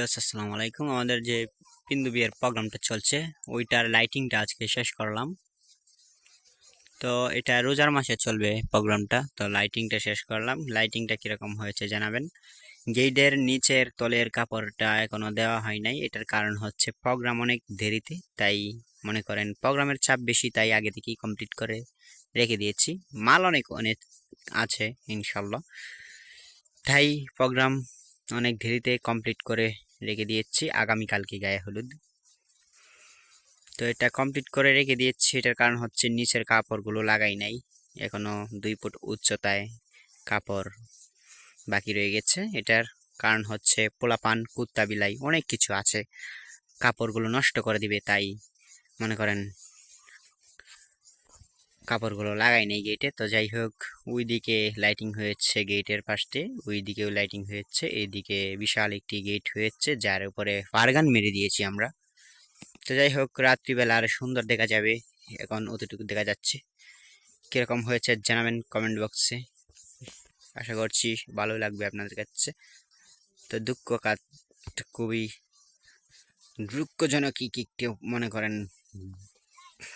আসসালামু আলাইকুম। আমাদের যে বিন্দু বিয়ের প্রোগ্রামটা চলছে ওইটার লাইটিংটা আজকে শেষ করলাম। তো এটা রোজার মাসে চলবে প্রোগ্রামটা, তো লাইটিংটা শেষ করলাম। লাইটিংটা কিরকম হয়েছে জানাবেন। গেটের নিচের তলের কাপড়টা এখনো দেওয়া হয় নাই, এটার কারণ হচ্ছে প্রোগ্রাম অনেক দেরিতে, তাই মনে করেন প্রোগ্রামের চাপ বেশি, তাই আগে থেকেই কমপ্লিট করে রেখে দিয়েছি। মাল অনেক অনেক আছে ইনশাল্লাহ, তাই প্রোগ্রাম অনেক দেরিতে কমপ্লিট করে রেখে দিয়েছি। আগামীকালকে গায়ে হলুদ, তো এটা কমপ্লিট করে রেখে দিয়েছি। এটার কারণ হচ্ছে নিচের কাপড়গুলো লাগাই নাই, এখনো 2 ফুট উচ্চতায় কাপড় বাকি রয়ে গেছে। এটার কারণ হচ্ছে পোলাপান, কুত্তা, বিলাই অনেক কিছু আছে, কাপড়গুলো নষ্ট করে দিবে, তাই মনে করেন কাপড়গুলো লাগাই নাই গেটে। তো যাই হোক, ওইদিকে লাইটিং হয়েছে গেটের পাশে, ওইদিকেও লাইটিং হয়েছে, এইদিকে বিশাল একটি গেট হয়েছে যার উপরে ফারগান মেরে দিয়েছি আমরা। তো যাই হোক, রাত্রিবেলা আরো সুন্দর দেখা যাবে, এখন অতটুকু দেখা যাচ্ছে। কিরকম হয়েছে জানাবেন কমেন্ট বক্সে, আশা করছি ভালো লাগবে আপনাদের কাছে। তো খুবই দুঃখজনক কি একটু মনে করেন,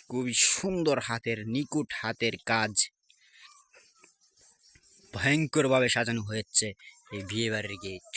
খুবই সুন্দর হাতের নিকুট হাতের কাজ, ভয়ঙ্কর ভাবে সাজানো হয়েছে এই বিয়ে বাড়ির গেট।